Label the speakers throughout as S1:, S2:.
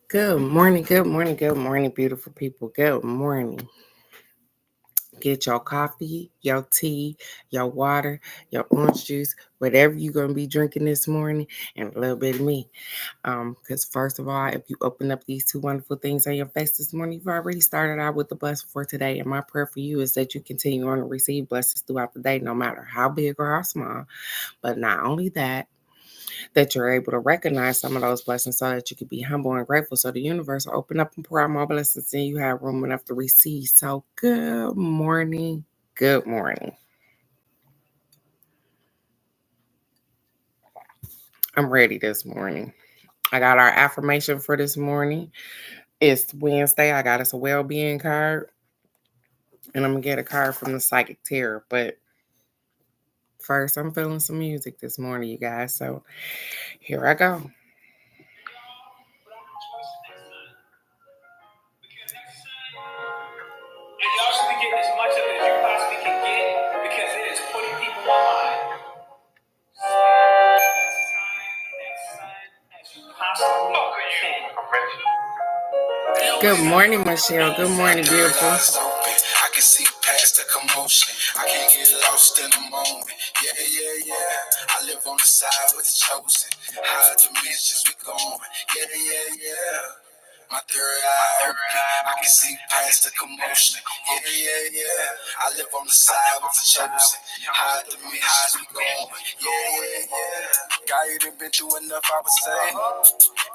S1: Good morning, good morning, good morning, beautiful people. Good morning. Get your coffee, your tea, your water, your orange juice, whatever you're going to be drinking this morning, and a little bit of me. Because first of all, if you open up these two wonderful things on your face this morning, you've already started out with the blessing for today. And my prayer for you is that you continue on to receive blessings throughout the day, no matter how big or how small. But not only that you're able to recognize some of those blessings so that you can be humble and grateful so the universe will open up and pour out more blessings and you have room enough to receive. So good morning. Good morning. I'm ready this morning. I got our affirmation for this morning. It's Wednesday. I got us a well-being card. And I'm gonna get a card from the Psychic Tarot. But first, I'm feeling some music this morning, you guys. So here I go. And y'all should be getting as much of it as you possibly can get because it is putting people online. Good morning, Michelle. Good morning, beautiful. I can see past the commotion. I can't get lost in the moment. Yeah, yeah, yeah. I live on the side with the chosen. Higher dimensions we going. Yeah, yeah, yeah. My third eye open. I can see past the commotion. Yeah, yeah, yeah. I live on the side with the chosen. Higher dimensions we going. Yeah, yeah, yeah. God, you done been through enough, I would say.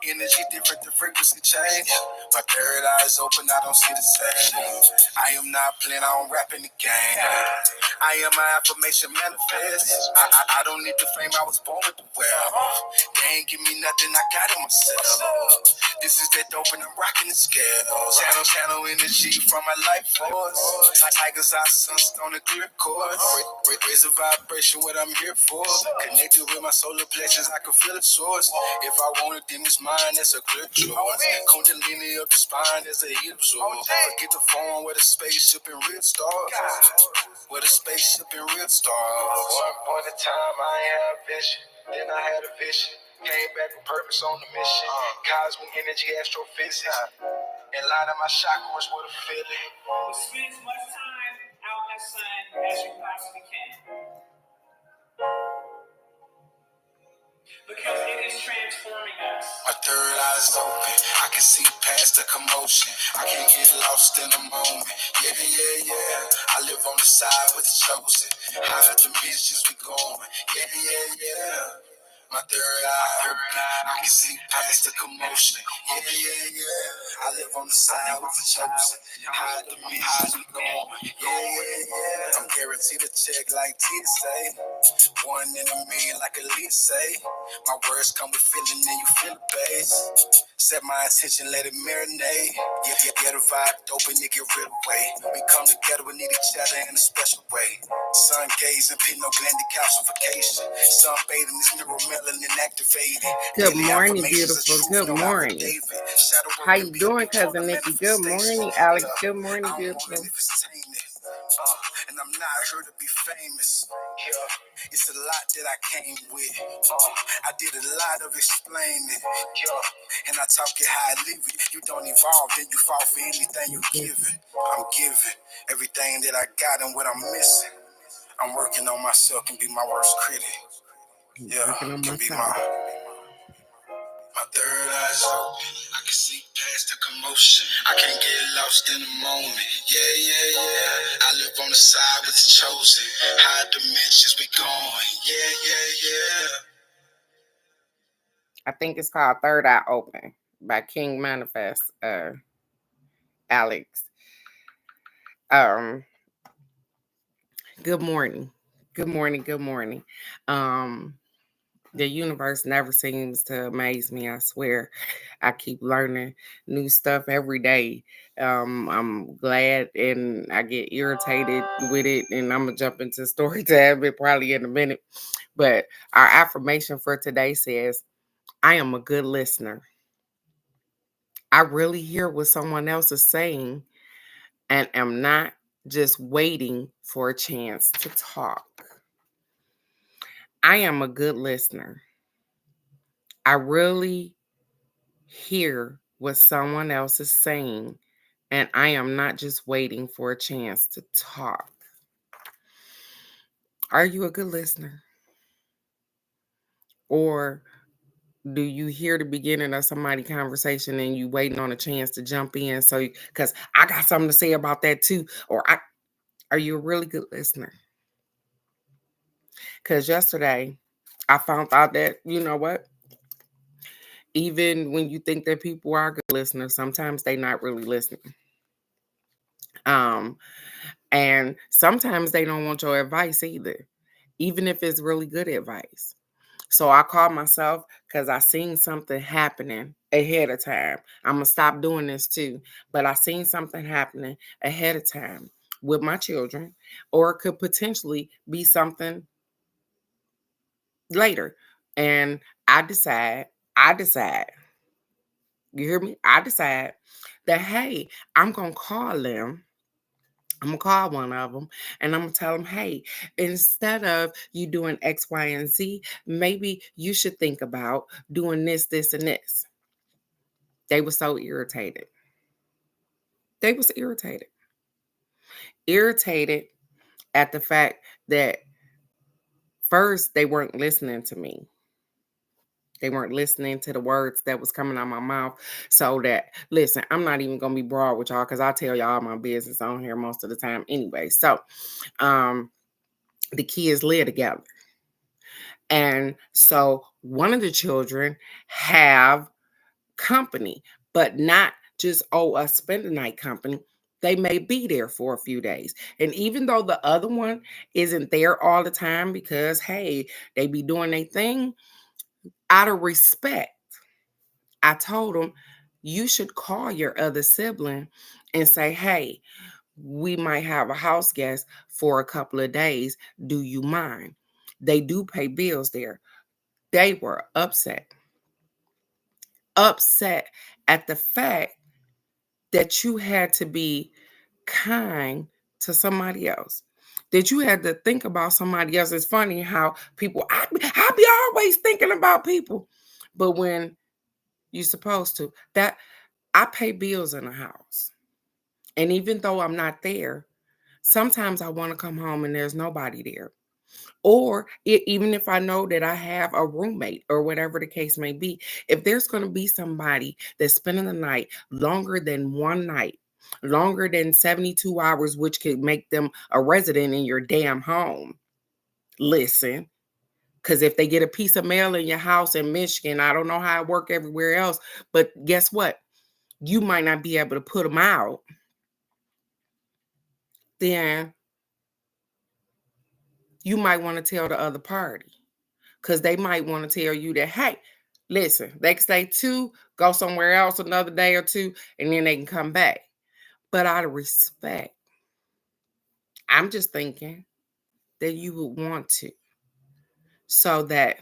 S1: Energy different, the frequency change. My third eye is open, I don't see the same. I am not playing, I don't rap in the game. I am my affirmation manifest. I don't need the fame, I was born with the wealth. They ain't give me nothing, I got it myself. This is that dope and I'm rocking the scale. Channel energy from my life force. Tigers eye sunstone and clear course. Raise a vibration, what I'm here for. Connected with my solar plexus, I can feel the source. If I want it, then it's mine, that's a clear choice. Kundalini up the spine, there's a heat absorb. Forget the phone with a spaceship and real stars. With a spaceship and real stars. One point in time, I ain't had a vision. Then I had a vision. Came back with purpose on the mission. Cosmic energy, astrophysics. And line up my chakras with a feeling. Spend as much time out in the sun as you possibly can. Because it is transforming us. My third eye is open. I can see past the commotion. I can't get lost in the moment. Yeah, yeah, yeah. I live on the side with the chosen. Higher dimensions we going. Yeah, yeah, yeah. My third eye open. I can see past the commotion. Yeah, yeah, yeah. I live on the side with the chosen. Higher dimensions we going. Yeah, yeah, yeah. I'm guaranteed to check like TSA. One in a million, like Elite say. My words come with feeling, and you feel the bass. Set my attention, let it marinate. Get a vibe, dope, and it get rid of weight. We come together, we need each other in a special way. Sun gazing, pinoglandic calcification. Sunbathing, this neuromelanin activated. Good morning, beautiful. Good morning. How you doing, cousin Nikki? Good morning, Alex. Good morning, beautiful. And I'm not here to be famous. Yeah, it's a lot that I came with. I did a lot of explaining. Yeah, and I talk it how I live it. You don't evolve, then you fall for anything you giving. I'm giving everything that I got and what I'm missing. I'm working on myself, can be my worst critic. Yeah, can be my third eye's open. I can see past the commotion. I can't get lost in the moment. Yeah, yeah, yeah. I live on the side with the chosen. High dimensions we going. Yeah, yeah, yeah. I think it's called Third Eye Open by King Manifest, Alex. Good morning. Good morning. Good morning. The universe never seems to amaze me. I swear, I keep learning new stuff every day. I'm glad, and I get irritated with it, and I'm gonna jump into story time probably in a minute. But our affirmation for today says, "I am a good listener. I really hear what someone else is saying, and am not just waiting for a chance to talk. I am a good listener. I really hear what someone else is saying, and I am not just waiting for a chance to talk. Are you a good listener? Or do you hear the beginning of somebody's conversation and you waiting on a chance to jump in? So, because I got something to say about that too. Are you a really good listener? Because yesterday I found out that, you know what? Even when you think that people are good listeners, sometimes they're not really listening. And sometimes they don't want your advice either, even if it's really good advice. So I called myself because I seen something happening ahead of time. I'm going to stop doing this too. But I seen something happening ahead of time with my children, or it could potentially be something later. And I decide, you hear me? I decide that, hey, I'm going to call them. I'm going to call one of them and I'm going to tell them, hey, instead of you doing X, Y, and Z, maybe you should think about doing this, this, and this. They were so irritated. They was irritated. Irritated at the fact that first they weren't listening to me. They weren't listening to the words that was coming out my mouth. So that, listen, I'm not even going to be broad with y'all because I tell y'all my business on here most of the time anyway. So, the kids live together. And so one of the children have company, but not just, a spend the night company. They may be there for a few days. And even though the other one isn't there all the time because, hey, they be doing their thing, out of respect, I told them, you should call your other sibling and say, hey, we might have a house guest for a couple of days. Do you mind? They do pay bills there. They were upset at the fact that you had to be kind to somebody else, that you had to think about somebody else. It's funny how people, I be always thinking about people, but when you're supposed to, that I pay bills in the house. And even though I'm not there, sometimes I want to come home and there's nobody there. Or even if I know that I have a roommate or whatever the case may be, if there's going to be somebody that's spending the night longer than one night, longer than 72 hours, which could make them a resident in your damn home, listen, because if they get a piece of mail in your house in Michigan, I don't know how it works everywhere else, but guess what? You might not be able to put them out. Then you might want to tell the other party. Because they might want to tell you that, hey, listen, they can stay 2, go somewhere else another day or 2, and then they can come back. But out of respect, I'm just thinking that you would want to, so that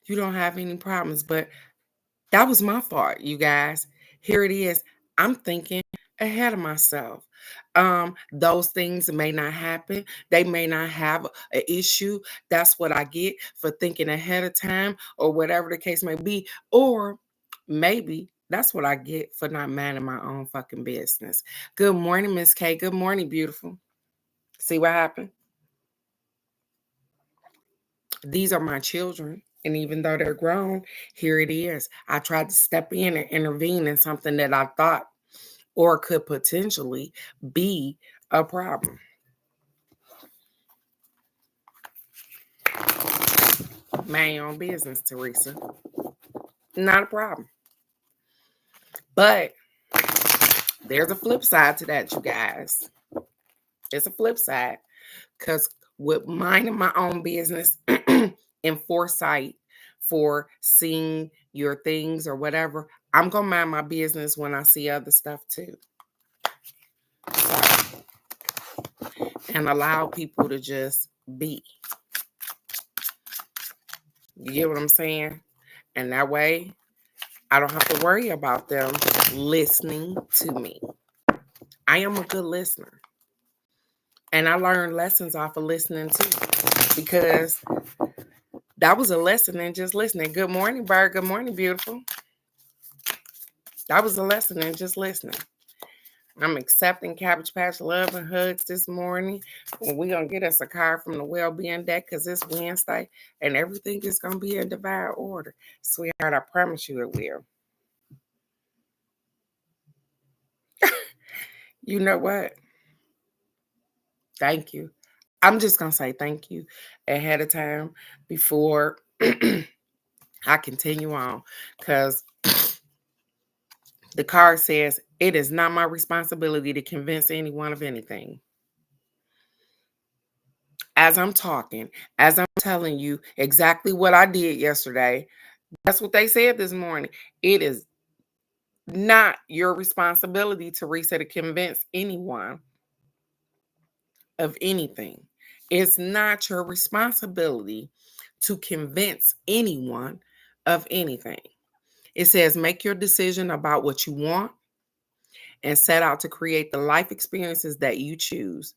S1: you don't have any problems. But that was my fault, you guys. Here it is. I'm thinking ahead of myself. Those things may not happen. They may not have an issue. That's what I get for thinking ahead of time, or whatever the case may be. Or maybe that's what I get for not minding my own fucking business. Good morning, Miss K. Good morning, beautiful. See what happened? These are my children. And even though they're grown, here it is. I tried to step in and intervene in something that I thought or could potentially be a problem. Mind your own business, Teresa. Not a problem. But there's a flip side to that, you guys. It's a flip side. Because with minding my own business and foresight for seeing your things or whatever, I'm going to mind my business when I see other stuff too. And allow people to just be. You get what I'm saying? And that way, I don't have to worry about them listening to me. I am a good listener. And I learned lessons off of listening too. Because that was a lesson in just listening. Good morning, Bird. Good morning, beautiful. That was a lesson in just listening. I'm accepting Cabbage Patch love and hugs this morning. And we're going to get us a card from the well-being deck because it's Wednesday and everything is going to be in divine order. Sweetheart, I promise you it will. You know what? Thank you. I'm just going to say thank you ahead of time before I continue on because the card says, it is not my responsibility to convince anyone of anything. As I'm talking, as I'm telling you exactly what I did yesterday, that's what they said this morning. It is not your responsibility, Teresa, to convince anyone of anything. It's not your responsibility to convince anyone of anything. It says, make your decision about what you want and set out to create the life experiences that you choose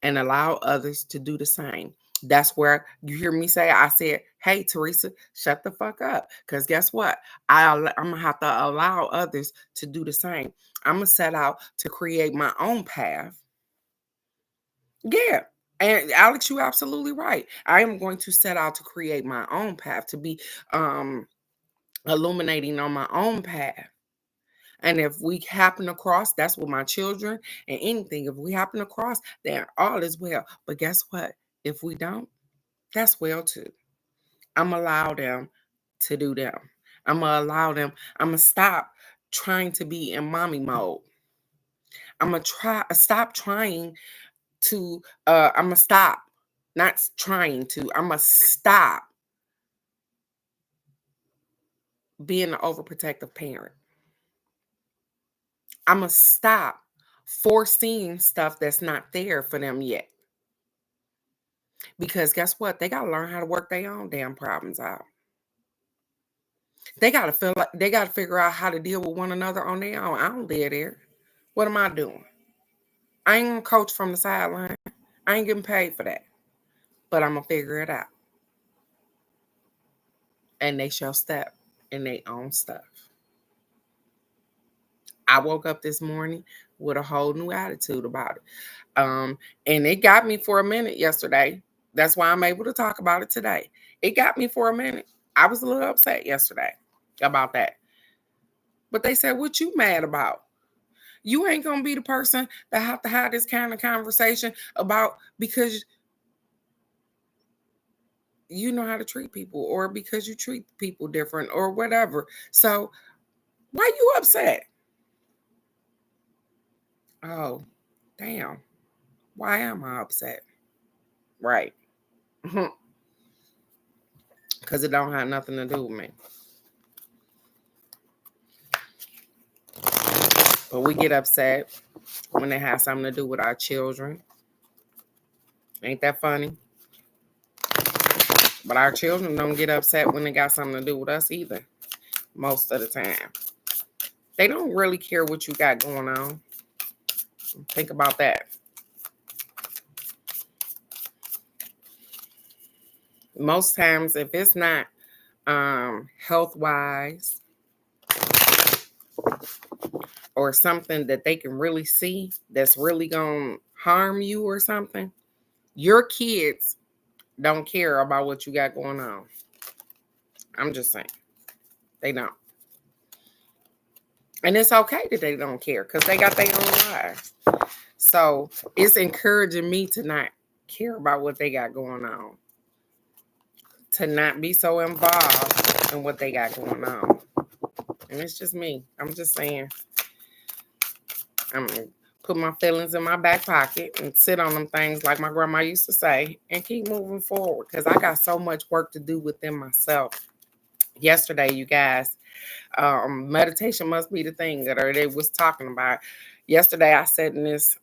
S1: and allow others to do the same. That's where you hear me say, I said, hey, Teresa, shut the fuck up. Because guess what? I'm going to have to allow others to do the same. I'm going to set out to create my own path. Yeah. And Alex, you're absolutely right. I am going to set out to create my own path, to be illuminating on my own path. And if we happen across, that's with my children and anything. If we happen across, then all is well. But guess what? If we don't, that's well too. I'm going to allow them to do them. I'm going to allow them. I'm going to stop trying to be in mommy mode. I'm going to stop trying to, I'm going to stop, not trying to, I'm going to stop being an overprotective parent. I'm going to stop foreseeing stuff that's not there for them yet. Because guess what? They got to learn how to work their own damn problems out. They got to feel like they got to figure out how to deal with one another on their own. I don't live there. What am I doing? I ain't going to coach from the sideline. I ain't getting paid for that. But I'm going to figure it out. And they shall step in their own stuff. I woke up this morning with a whole new attitude about it. And it got me for a minute yesterday. That's why I'm able to talk about it today. It got me for a minute. I was a little upset yesterday about that. But they said, what you mad about? You ain't going to be the person that have to have this kind of conversation about because you know how to treat people or because you treat people different or whatever. So why you upset? Oh, damn. Why am I upset? Right. Because it don't have nothing to do with me. But we get upset when it has something to do with our children. Ain't that funny? But our children don't get upset when it got something to do with us either. Most of the time. They don't really care what you got going on. Think about that. Most times, if it's not health-wise or something that they can really see that's really going to harm you or something, your kids don't care about what you got going on. I'm just saying. They don't. And it's okay that they don't care because they got their own lives. So it's encouraging me to not care about what they got going on. To not be so involved in what they got going on. And it's just me. I'm just saying. I'm going to put my feelings in my back pocket and sit on them things like my grandma used to say and keep moving forward because I got so much work to do within myself. Yesterday, you guys, meditation must be the thing that they was talking about. Yesterday, I sat in this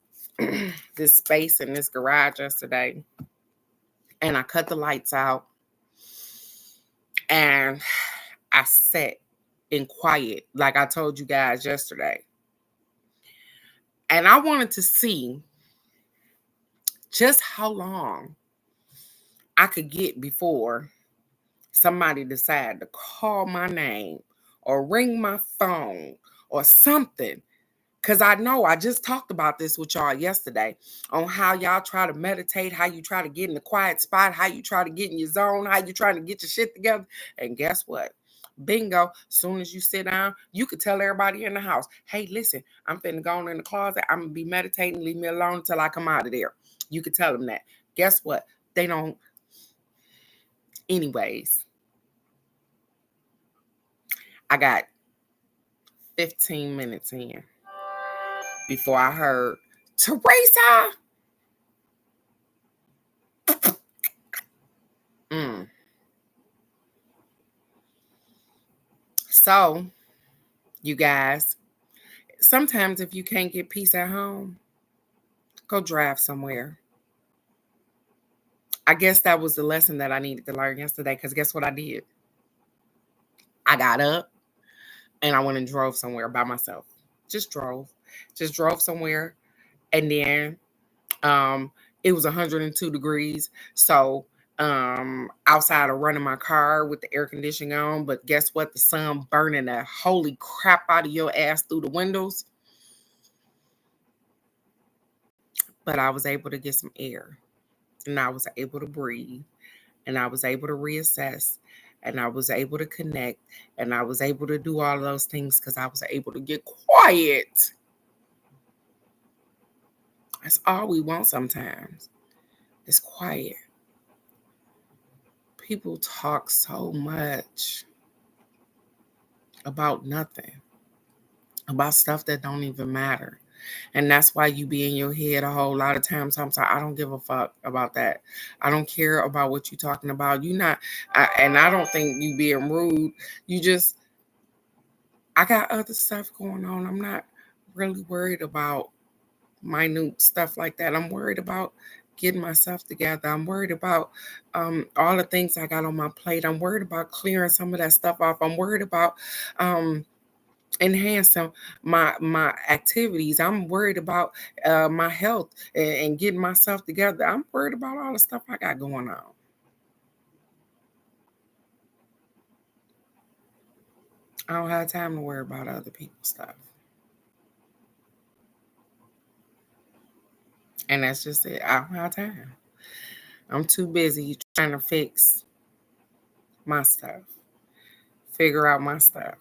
S1: this space in this garage yesterday, and I cut the lights out, and I sat in quiet, like I told you guys yesterday. And I wanted to see just how long I could get before somebody decided to call my name or ring my phone or something. Because I know I just talked about this with y'all yesterday on how y'all try to meditate, how you try to get in the quiet spot, how you try to get in your zone, how you trying to get your shit together. And guess what? Bingo. Soon as you sit down, you could tell everybody in the house, hey, listen, I'm finna go in the closet. I'm going to be meditating. Leave me alone until I come out of there. You could tell them that. Guess what? They don't. Anyways, I got 15 minutes in before I heard, Teresa. So, you guys, sometimes if you can't get peace at home, go drive somewhere. I guess that was the lesson that I needed to learn yesterday, because guess what I did? I got up and I went and drove somewhere by myself. Just drove somewhere. And then it was 102 degrees. So outside of running my car with the air conditioning on, but guess what? The sun burning the holy crap out of your ass through the windows. But I was able to get some air, and I was able to breathe, and I was able to reassess, and I was able to connect, and I was able to do all of those things because I was able to get quiet. That's all we want sometimes. It's quiet. People talk so much about nothing, about stuff that don't even matter. And that's why you be in your head a whole lot of times. I'm sorry, I don't give a fuck about that. I don't care about what you're talking about. And I don't think you being rude. I got other stuff going on. I'm not really worried about minute stuff like that. I'm worried about getting myself together. I'm worried about all the things I got on my plate. I'm worried about clearing some of that stuff off. I'm worried about enhancing my activities. I'm worried about my health and getting myself together. I'm worried about all the stuff I got going on. I don't have time to worry about other people's stuff. And that's just it. I don't have time. I'm too busy trying to fix my stuff, figure out my stuff.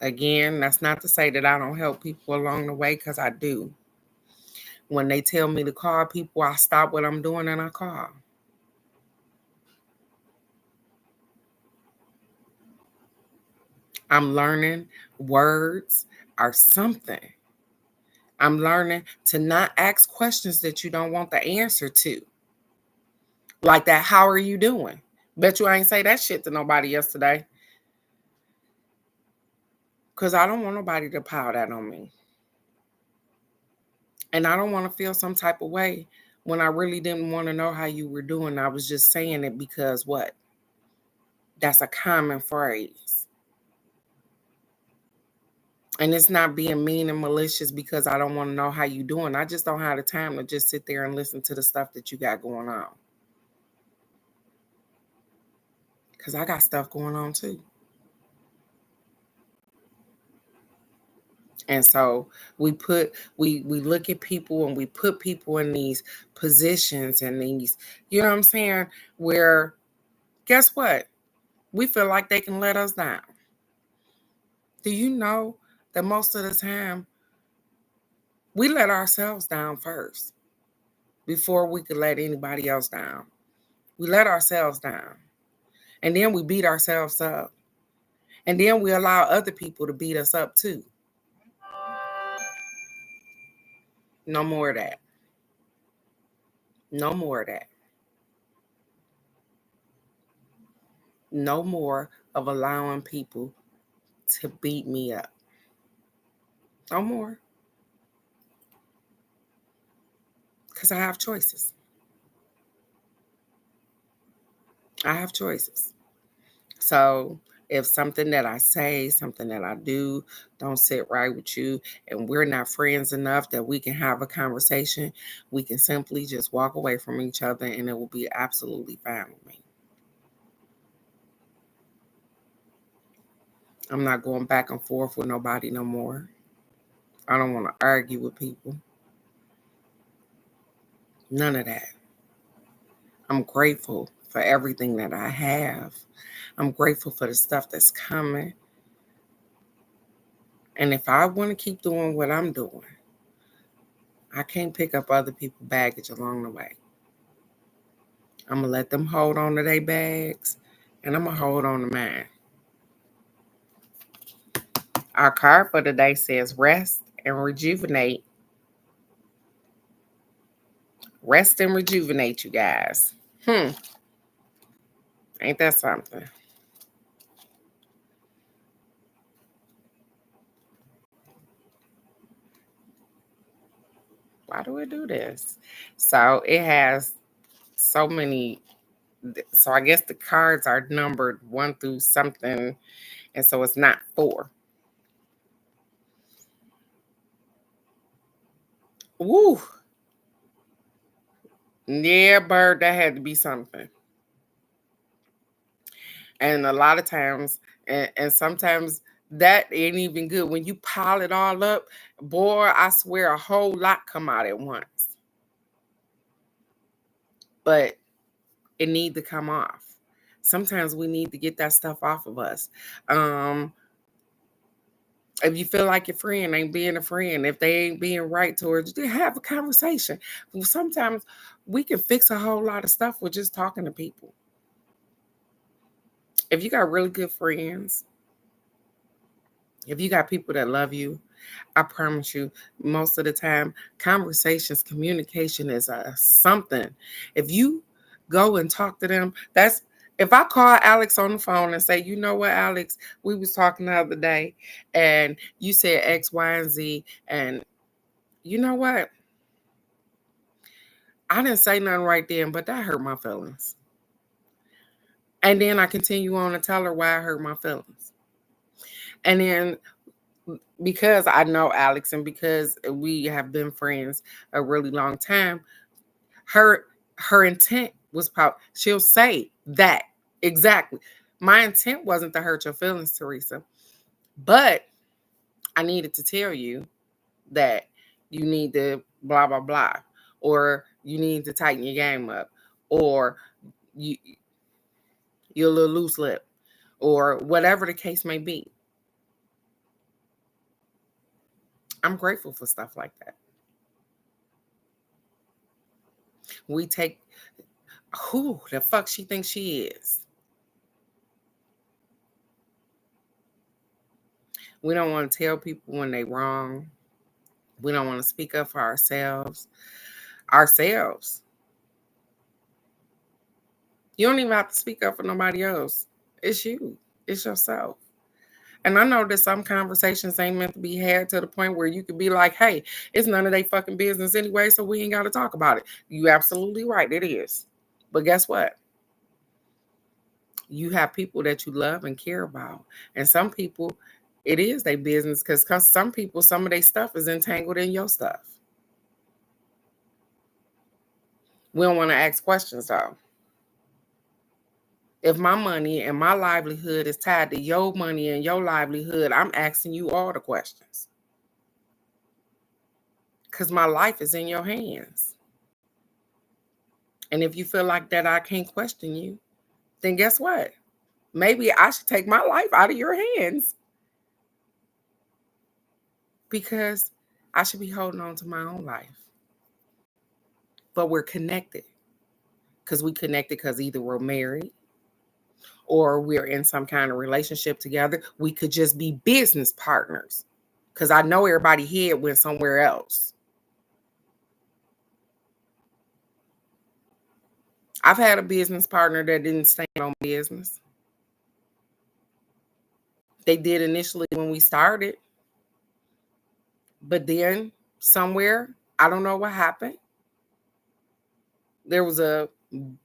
S1: Again, that's not to say that I don't help people along the way, because I do. When they tell me to call people, I stop what I'm doing and I call. I'm learning words are something. I'm learning to not ask questions that you don't want the answer to. Like that, how are you doing? Bet you I ain't say that shit to nobody yesterday. Because I don't want nobody to pile that on me. And I don't want to feel some type of way when I really didn't want to know how you were doing. I was just saying it because what? That's a common phrase. And it's not being mean and malicious because I don't want to know how you doing. I just don't have the time to just sit there and listen to the stuff that you got going on. Because I got stuff going on too. And so we look at people and we put people in these positions and these, you know what I'm saying, where guess what? We feel like they can let us down. Do you know that most of the time we let ourselves down first before we could let anybody else down? We let ourselves down. And then we beat ourselves up. And then we allow other people to beat us up too. No more of that. No more of that. No more of allowing people to beat me up. No more. Because I have choices. I have choices. So if something that I say, something that I do don't sit right with you, and we're not friends enough that we can have a conversation, we can simply just walk away from each other and it will be absolutely fine with me. I'm not going back and forth with nobody no more. I don't want to argue with people. None of that. I'm grateful for everything that I have. I'm grateful for the stuff that's coming. And if I want to keep doing what I'm doing, I can't pick up other people's baggage along the way. I'm going to let them hold on to their bags, and I'm going to hold on to mine. Our card for today says rest and rejuvenate. Rest and rejuvenate, you guys. Ain't that something? Why do it do this? So it has so many. So I guess the cards are numbered 1 through something. And so it's not 4. Woo. Yeah, bird, that had to be something. And a lot of times, and sometimes that ain't even good. When you pile it all up, boy, I swear a whole lot come out at once. But it need to come off. Sometimes we need to get that stuff off of us. If you feel like your friend ain't being a friend, if they ain't being right towards you, have a conversation. Sometimes we can fix a whole lot of stuff with just talking to people. If you got really good friends, if you got people that love you, I promise you, most of the time, conversations, communication is something. If you go and talk to them, that's if I call Alex on the phone and say, you know what, Alex, we was talking the other day and you said X, Y, and Z, and you know what? I didn't say nothing right then, but that hurt my feelings. And then I continue on to tell her why I hurt my feelings. And then because I know Alex and because we have been friends a really long time, her intent was she'll say that exactly. My intent wasn't to hurt your feelings, Teresa, but I needed to tell you that you need to blah blah blah, or you need to tighten your game up, or you're a little loose lip, or whatever the case may be. I'm grateful for stuff like that. We take who the fuck she thinks she is. We don't want to tell people when they're wrong. We don't want to speak up for ourselves. You don't even have to speak up for nobody else. It's you. It's yourself. And I know that some conversations ain't meant to be had to the point where you could be like, hey, it's none of their fucking business anyway, so we ain't got to talk about it. You absolutely right. It is. But guess what? You have people that you love and care about. And some people, it is their business because some people, some of their stuff is entangled in your stuff. We don't want to ask questions though. If my money and my livelihood is tied to your money and your livelihood, I'm asking you all the questions. Because my life is in your hands. And if you feel like that I can't question you, then guess what? Maybe I should take my life out of your hands. Because I should be holding on to my own life. But we're connected. Because we connected because either we're married or we're in some kind of relationship together. We could just be business partners. Because I know everybody here went somewhere else. I've had a business partner that didn't stand on business. They did initially when we started. But then somewhere, I don't know what happened. There was a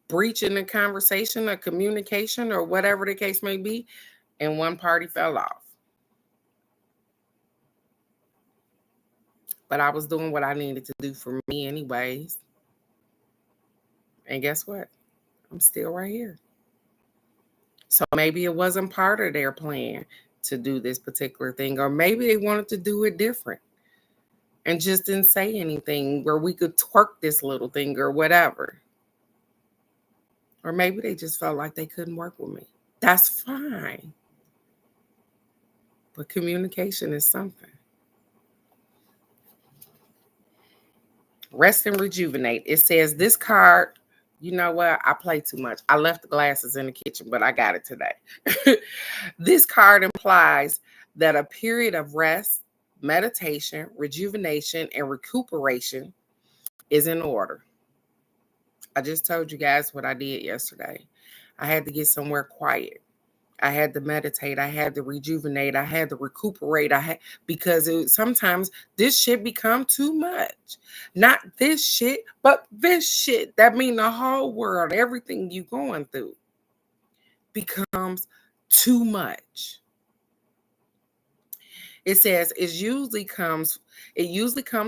S1: breach in the conversation, a communication, or whatever the case may be, and one party fell off. But I was doing what I needed to do for me anyways. And guess what? I'm still right here. So maybe it wasn't part of their plan to do this particular thing, or maybe they wanted to do it different and just didn't say anything where we could twerk this little thing or whatever. Or maybe they just felt like they couldn't work with me. That's fine. But communication is something. Rest and rejuvenate. It says this card, you know what? I play too much. I left the glasses in the kitchen, but I got it today. This card implies that a period of rest, meditation, rejuvenation, and recuperation is in order. I just told you guys what I did yesterday. I had to get somewhere quiet. I had to meditate. I had to rejuvenate. I had to recuperate. Because sometimes this shit become too much. Not this shit, but this shit. That mean the whole world, everything you going through becomes too much. It says it usually comes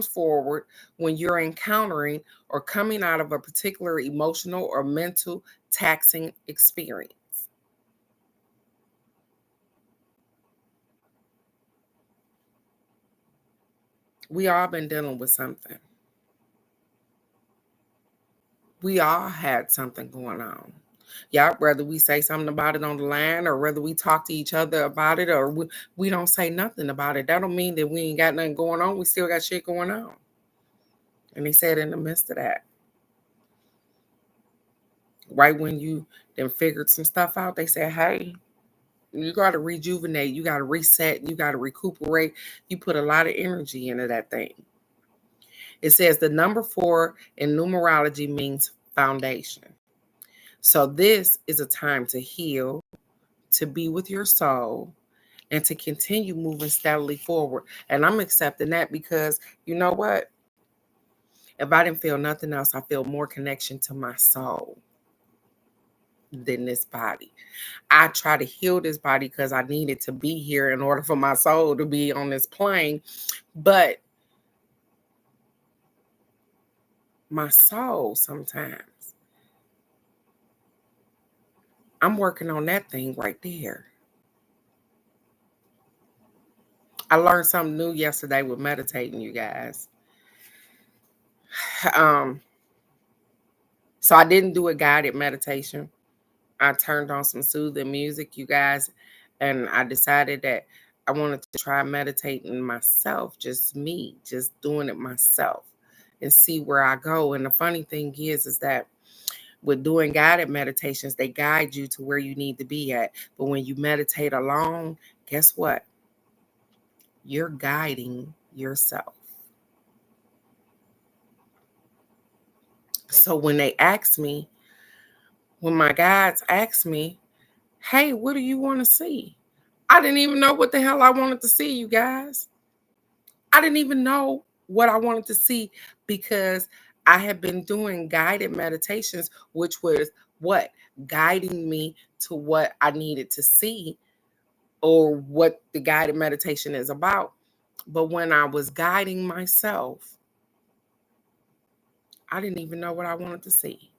S1: forward when you're encountering or coming out of a particular emotional or mental taxing experience. We all been dealing with something. We all had something going on. Yeah, whether we say something about it on the line or whether we talk to each other about it or we don't say nothing about it. That don't mean that we ain't got nothing going on. We still got shit going on. And they said in the midst of that, right when you then figured some stuff out, they said, hey, you got to rejuvenate. You got to reset. You got to recuperate. You put a lot of energy into that thing. It says the number 4 in numerology means foundation. So this is a time to heal, to be with your soul, and to continue moving steadily forward. And I'm accepting that because you know what? If I didn't feel nothing else, I feel more connection to my soul than this body. I try to heal this body because I needed to be here in order for my soul to be on this plane. But my soul sometimes, I'm working on that thing right there. I learned something new yesterday with meditating, you guys. So I didn't do a guided meditation. I turned on some soothing music, you guys, and I decided that I wanted to try meditating myself, just me, just doing it myself and see where I go. And the funny thing is that with doing guided meditations, they guide you to where you need to be at. But when you meditate alone, guess what? You're guiding yourself. So when my guides ask me, hey, what do you want to see? I didn't even know what the hell I wanted to see, you guys. I didn't even know what I wanted to see because I had been doing guided meditations, which was what? Guiding me to what I needed to see or what the guided meditation is about. But when I was guiding myself, I didn't even know what I wanted to see.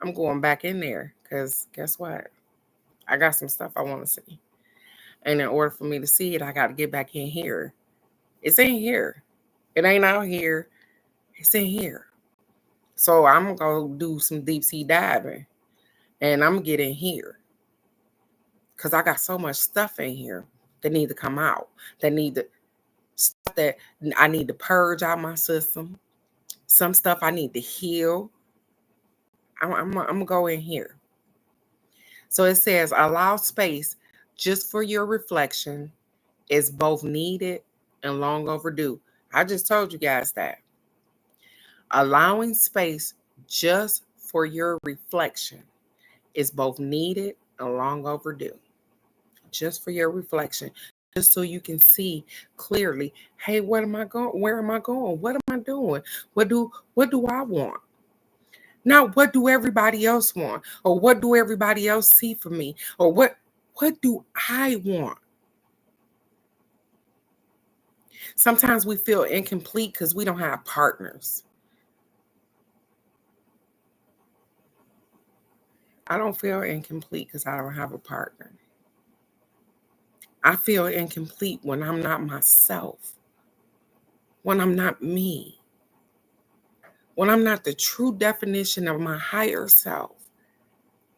S1: I'm going back in there because guess what? I got some stuff I want to see. And in order for me to see it, I got to get back in here. It's in here. It ain't out here. It's in here. So I'm going to do some deep sea diving. And I'm going to get in here. Because I got so much stuff in here that need to come out. Stuff that I need to purge out my system. Some stuff I need to heal. I'm going to go in here. So it says, allow space just for your reflection is both needed and long overdue. I just told you guys that. Allowing space just for your reflection is both needed and long overdue. Just for your reflection, just so you can see clearly, hey, what am I going? Where am I going? What am I doing? What do I want? Not what do everybody else want? Or what do everybody else see for me? Or what do I want? Sometimes we feel incomplete because we don't have partners. I don't feel incomplete because I don't have a partner. I feel incomplete when I'm not myself, when I'm not me, when I'm not the true definition of my higher self.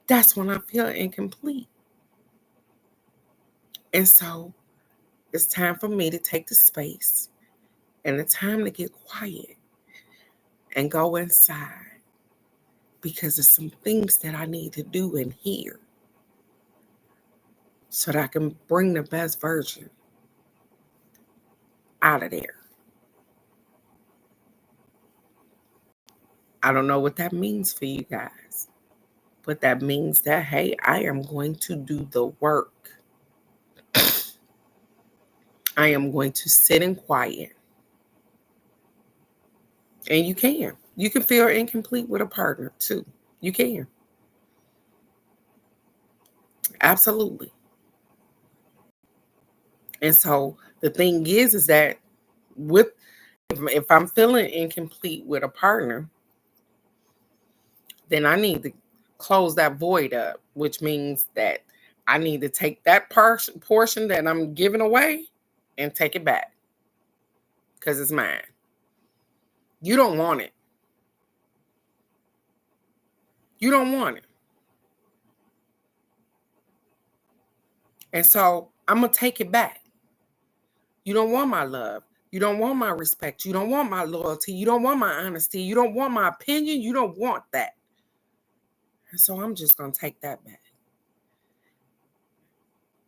S1: That's when I feel incomplete. And so it's time for me to take the space and the time to get quiet and go inside, because there's some things that I need to do in here so that I can bring the best version out of there. I don't know what that means for you guys, but that means that, hey, I am going to do the work. I am going to sit in quiet. And you can. You can feel incomplete with a partner too. You can. Absolutely. And so the thing is that with if I'm feeling incomplete with a partner, then I need to close that void up, which means that I need to take that portion that I'm giving away and take it back because it's mine. You don't want it. You don't want it. And so I'm going to take it back. You don't want my love. You don't want my respect. You don't want my loyalty. You don't want my honesty. You don't want my opinion. You don't want that. And so I'm just going to take that back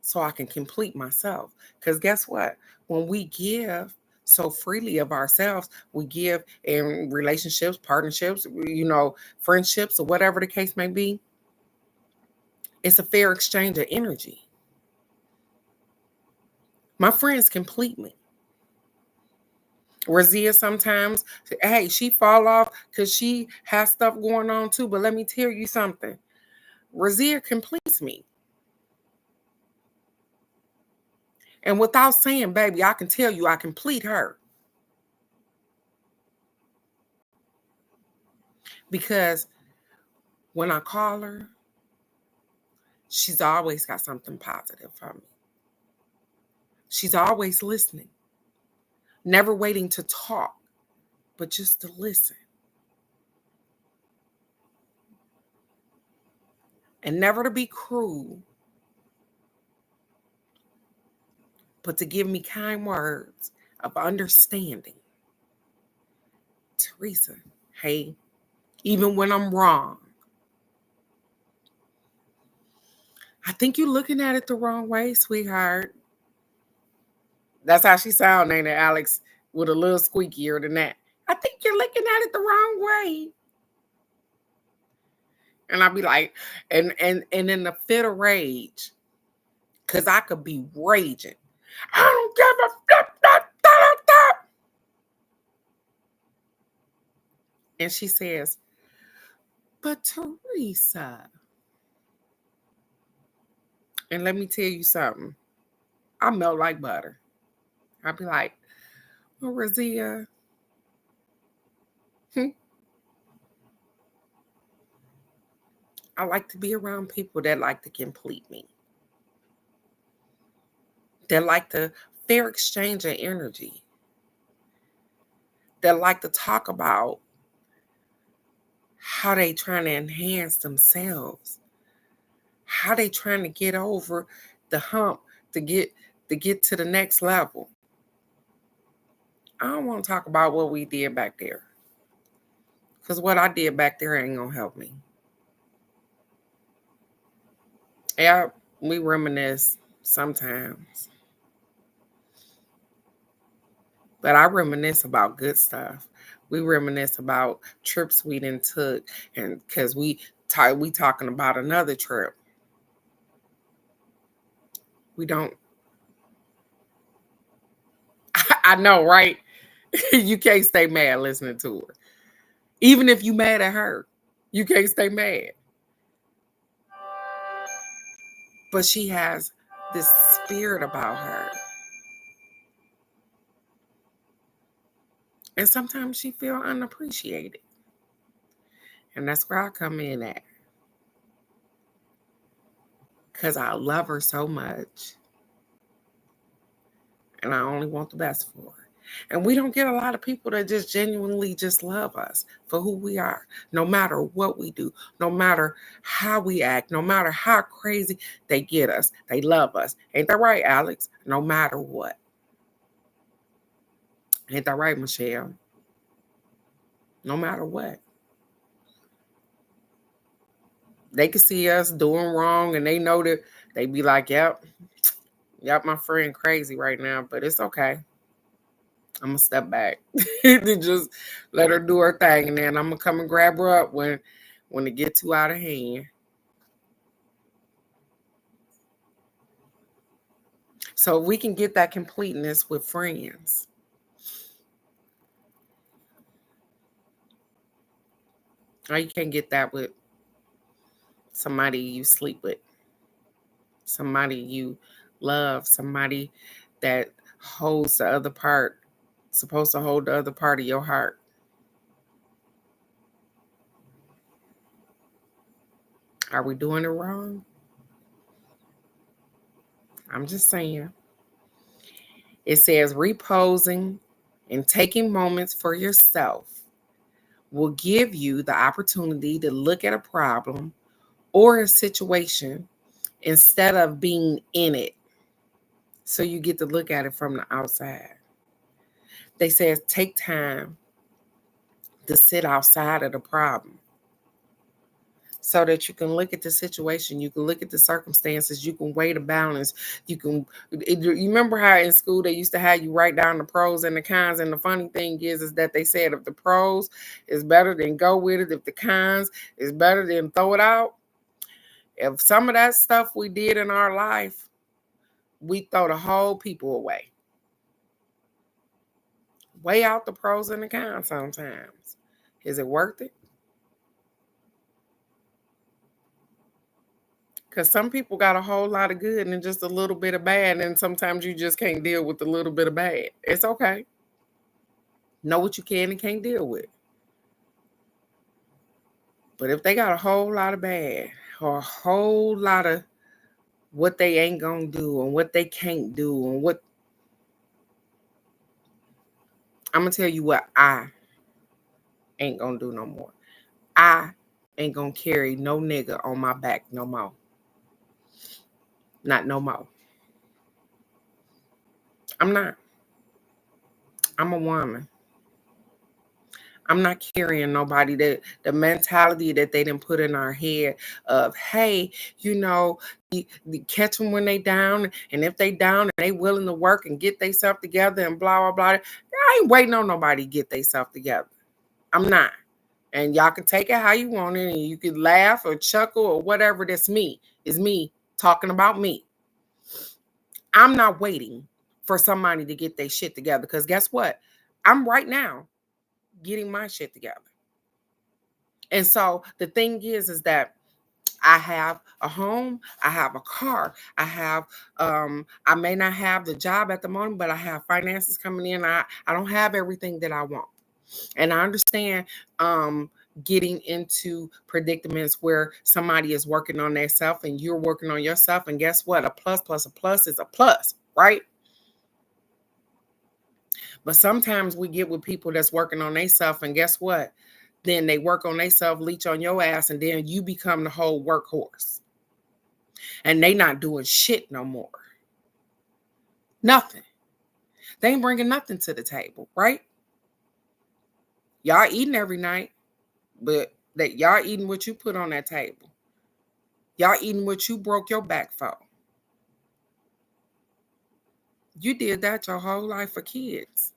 S1: so I can complete myself. Because guess what? When we give so freely of ourselves, we give in relationships, partnerships, friendships, or whatever the case may be. It's a fair exchange of energy. My friends complete me. Razia sometimes, hey, she fall off because she has stuff going on too. But let me tell you something. Razia completes me. And without saying, baby, I can tell you I complete her. Because when I call her, she's always got something positive for me. She's always listening. Never waiting to talk, but just to listen. And never to be cruel, but to give me kind words of understanding. Teresa, hey, even when I'm wrong, I think you're looking at it the wrong way, sweetheart. That's how she sound, ain't it, Alex? With a little squeakier than that. I think you're looking at it the wrong way. And I'll be like, and in the fit of rage, because I could be raging. I don't give a flip. And she says, but Teresa. And let me tell you something. I melt like butter. I'll be like, well, Razia, I like to be around people that like to complete me. That like the fair exchange of energy. That like to talk about how they trying to enhance themselves. How they trying to get over the hump to get to the next level. I don't want to talk about what we did back there. Because what I did back there ain't going to help me. Yeah, we reminisce sometimes. But I reminisce about good stuff. We reminisce about trips we didn't took, and because we talking about another trip. We don't. I know, right? You can't stay mad listening to her. Even if you mad at her, you can't stay mad. But she has this spirit about her. And sometimes she feel unappreciated. And that's where I come in at. Because I love her so much. and I only want the best for her. And we don't get a lot of people that just genuinely just love us for who we are, no matter what we do, no matter how we act, no matter how crazy they get us. They love us. Ain't that right, Alex? No matter what. Ain't that right, Michelle? No matter what. They can see us doing wrong and they know that they be like, yep, my friend crazy right now, but it's okay. I'm gonna step back to just let her do her thing, and then I'm gonna come and grab her up when it gets too out of hand. So we can get that completeness with friends. Or you can't get that with somebody you sleep with, somebody you love, somebody that holds the other part, supposed to hold the other part of your heart. Are we doing it wrong? I'm just saying. It says reposing and taking moments for yourself will give you the opportunity to look at a problem or a situation instead of being in it. So you get to look at it from the outside. They say take time to sit outside of the problem so that you can look at the situation, you can look at the circumstances, you can weigh the balance. You remember how in school they used to have you write down the pros and the cons, and the funny thing is that they said if the pros is better, then go with it. If the cons is better, then throw it out. If some of that stuff we did in our life, we throw the whole people away. Weigh out the pros and the cons sometimes. Is it worth it? Because some people got a whole lot of good and just a little bit of bad, and sometimes you just can't deal with a little bit of bad. It's okay. Know what you can and can't deal with. But if they got a whole lot of bad or a whole lot of what they ain't gonna do and what they can't do and what, I'm gonna tell you what I ain't gonna do no more. I ain't gonna carry no nigga on my back no more. Not no more. I'm not. I'm a woman. I'm not carrying nobody that the mentality that they didn't put in our head of, hey, you catch them when they down, and if they down and they willing to work and get themselves together and blah, blah, blah. I ain't waiting on nobody to get themselves together. I'm not. And y'all can take it how you want it, and you can laugh or chuckle or whatever. That's me. It's me talking about me. I'm not waiting for somebody to get their shit together, because guess what? I'm right now getting my shit together. And so the thing is that I have a home, I have a car, I may not have the job at the moment, but I have finances coming in. I don't have everything that I want. And I understand getting into predicaments where somebody is working on themselves and you're working on yourself. And guess what? A plus plus a plus is a plus, right? But sometimes we get with people that's working on themselves, and guess what? Then they work on themselves, leech on your ass, and then you become the whole workhorse. And they not doing shit no more. Nothing. They ain't bringing nothing to the table, right? Y'all eating every night, but that y'all eating what you put on that table. Y'all eating what you broke your back for. You did that your whole life for kids.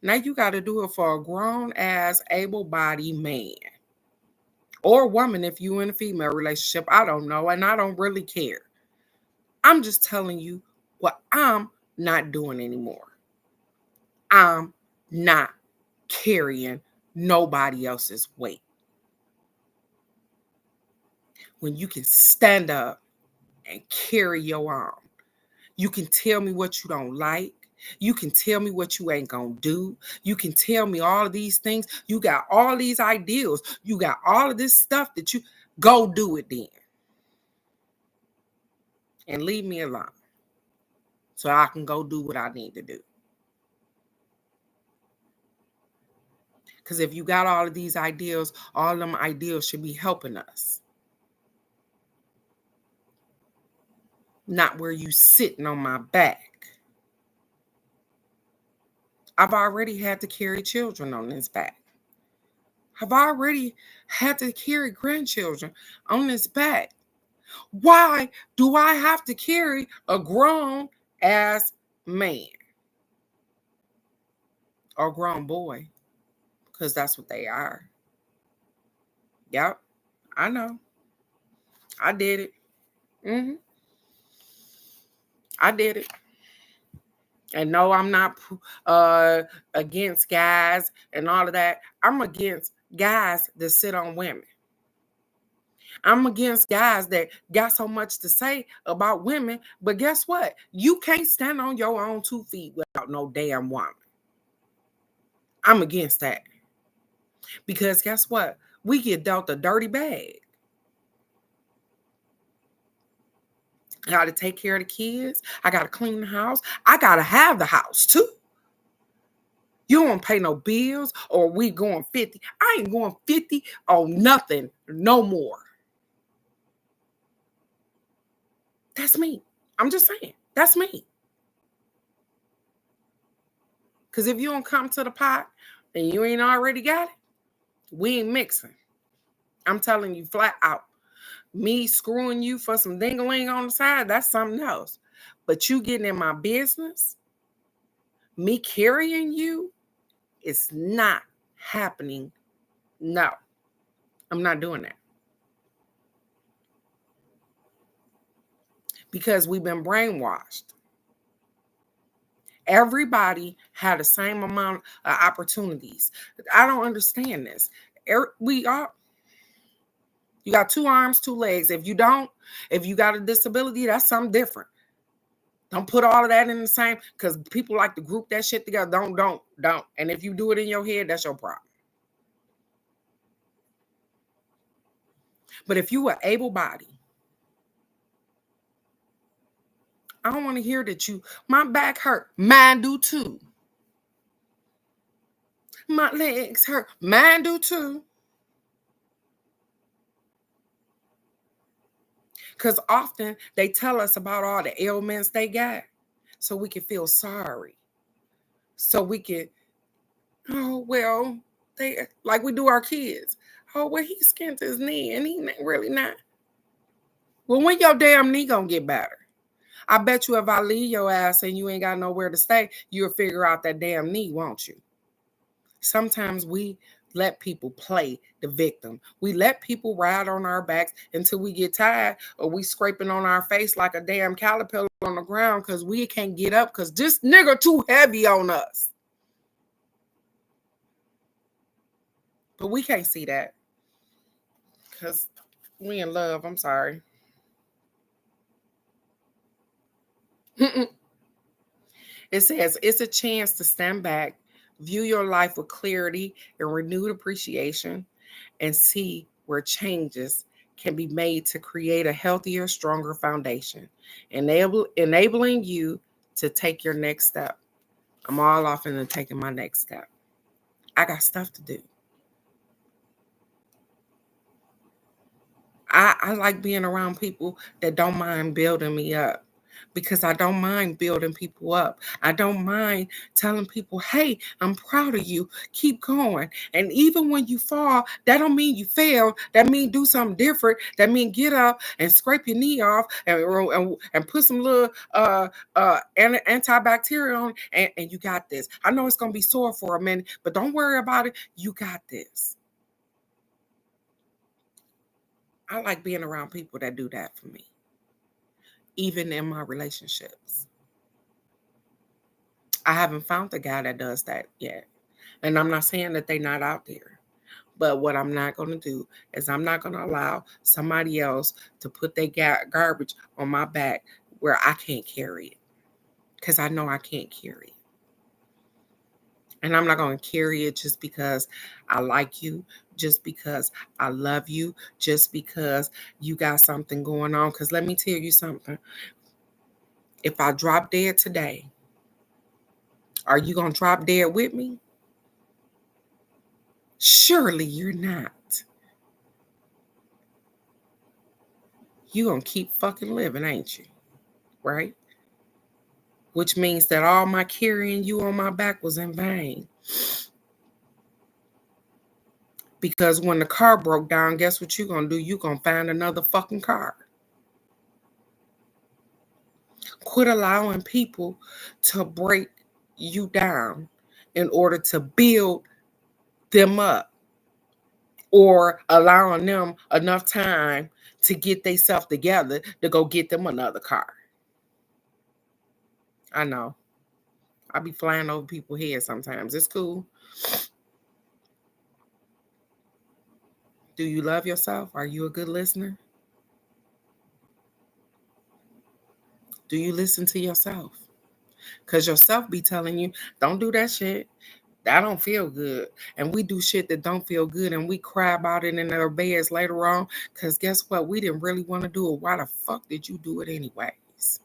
S1: Now you got to do it for a grown-ass, able-bodied man. Or woman if you in a female relationship. I don't know, and I don't really care. I'm just telling you what I'm not doing anymore. I'm not carrying nobody else's weight. When you can stand up and carry your own, you can tell me what you don't like. You can tell me what you ain't gonna do. You can tell me all of these things. You got all these ideals. You got all of this stuff that you go do it then. And leave me alone. so I can go do what I need to do. Because if you got all of these ideals, all of them ideals should be helping us. Not where you sitting on my back. I've already had to carry children on this back. I've already had to carry grandchildren on this back. Why do I have to carry a grown ass man or grown boy? Because that's what they are. Yep, I know. I did it. I did it. And no, I'm not against guys and all of that. I'm against guys that sit on women. I'm against guys that got so much to say about women, but guess what? You can't stand on your own 2 feet without no damn woman. I'm against that. Because guess what? We get dealt a dirty bag. I got to take care of the kids. I got to clean the house. I got to have the house too. You don't pay no bills or we going 50. I ain't going 50 on nothing no more. That's me. I'm just saying. That's me. Because if you don't come to the pot and you ain't already got it, we ain't mixing. I'm telling you flat out. Me screwing you for some ding-a-ling on the side, that's something else. But you getting in my business, me carrying you, it's not happening. No, I'm not doing that. Because we've been brainwashed. Everybody had the same amount of opportunities. I don't understand this. We are. You got 2 arms, 2 legs. If you don't, if you got a disability, that's something different. Don't put all of that in the same, because people like to group that shit together. Don't. And if you do it in your head, that's your problem. But if you are able-bodied, I don't want to hear that my back hurt. Mine do too. My legs hurt. Mine do too. Because often they tell us about all the ailments they got so we can feel sorry. So we can, oh, well, they like we do our kids. Oh, well, he skinned his knee and he really not. Well, when your damn knee gonna get better? I bet you if I leave your ass and you ain't got nowhere to stay, you'll figure out that damn knee, won't you? Sometimes we let people play the victim. We let people ride on our backs until we get tired, or we scraping on our face like a damn caterpillar on the ground because we can't get up because this nigga too heavy on us. But we can't see that because we in love. I'm sorry. It says it's a chance to stand back, view your life with clarity and renewed appreciation, and see where changes can be made to create a healthier, stronger foundation, enabling you to take your next step. I'm all off into taking my next step. I got stuff to do. I like being around people that don't mind building me up, because I don't mind building people up. I don't mind telling people, hey, I'm proud of you. Keep going. And even when you fall, that don't mean you failed. That mean do something different. That mean get up and scrape your knee off and put some little antibacterial on, and you got this. I know it's going to be sore for a minute, but don't worry about it. You got this. I like being around people that do that for me, even in my relationships. I haven't found the guy that does that yet. And I'm not saying that they're not out there. But what I'm not going to do is I'm not going to allow somebody else to put their garbage on my back where I can't carry it. Because I know I can't carry it. And I'm not going to carry it just because I like you, just because I love you, just because you got something going on. Because let me tell you something. If I drop dead today, are you going to drop dead with me? Surely you're not. You going to keep fucking living, ain't you? Right? Which means that all my carrying you on my back was in vain. Because when the car broke down, guess what you're going to do? You're going to find another fucking car. Quit allowing people to break you down in order to build them up, or allowing them enough time to get themselves together to go get them another car. I know. I be flying over people's heads sometimes. It's cool. Do you love yourself? Are you a good listener? Do you listen to yourself? Because yourself be telling you, don't do that shit. That don't feel good. And we do shit that don't feel good, and we cry about it in our beds later on. Because guess what? We didn't really want to do it. Why the fuck did you do it anyways?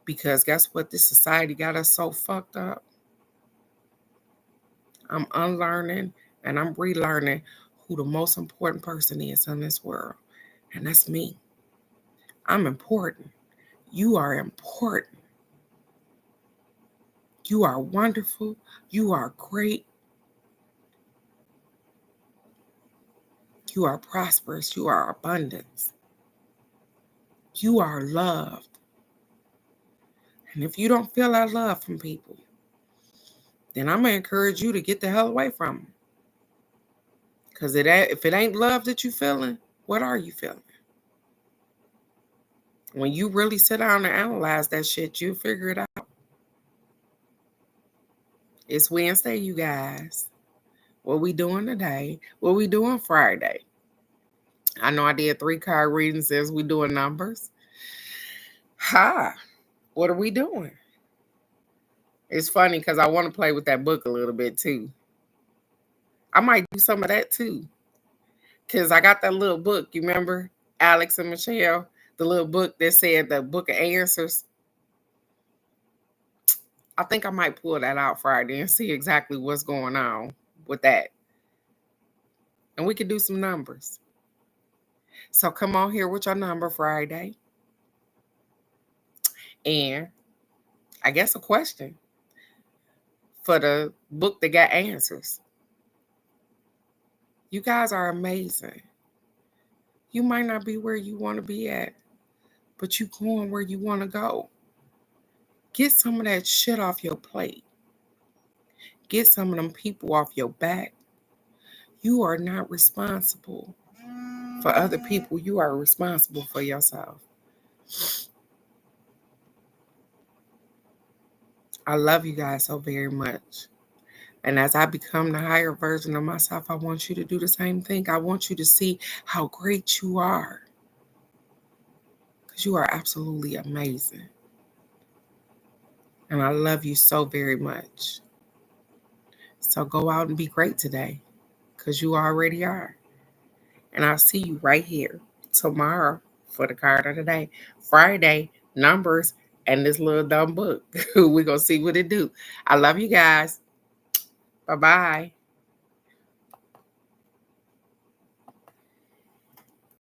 S1: Because guess what? This society got us so fucked up. I'm unlearning and I'm relearning who the most important person is in this world. And that's me. I'm important. You are important. You are wonderful. You are great. You are prosperous. You are abundance. You are loved. And if you don't feel that love from people, then I'm going to encourage you to get the hell away from them. Because if it ain't love that you feeling, what are you feeling? When you really sit down and analyze that shit, you'll figure it out. It's Wednesday, you guys. What we doing today? What we doing Friday? I know I did 3 card readings as we doing numbers. Ha! What are we doing? It's funny because I want to play with that book a little bit too. I might do some of that too. Because I got that little book, you remember? Alex and Michelle, the little book that said the Book of Answers. I think I might pull that out Friday and see exactly what's going on with that. And we could do some numbers. So come on here with your number Friday. And I guess a question for the book that got answers. You guys are amazing. You might not be where you want to be at, but you going where you want to go. Get some of that shit off your plate. Get some of them people off your back. You are not responsible for other people. You are responsible for yourself. I love you guys so very much. And as I become the higher version of myself, I want you to do the same thing. I want you to see how great you are. Because you are absolutely amazing. And I love you so very much. So go out and be great today. Because you already are. And I'll see you right here tomorrow for the card of the day. Friday, numbers, and this little dumb book. We're going to see what it do. I love you guys. Bye-bye.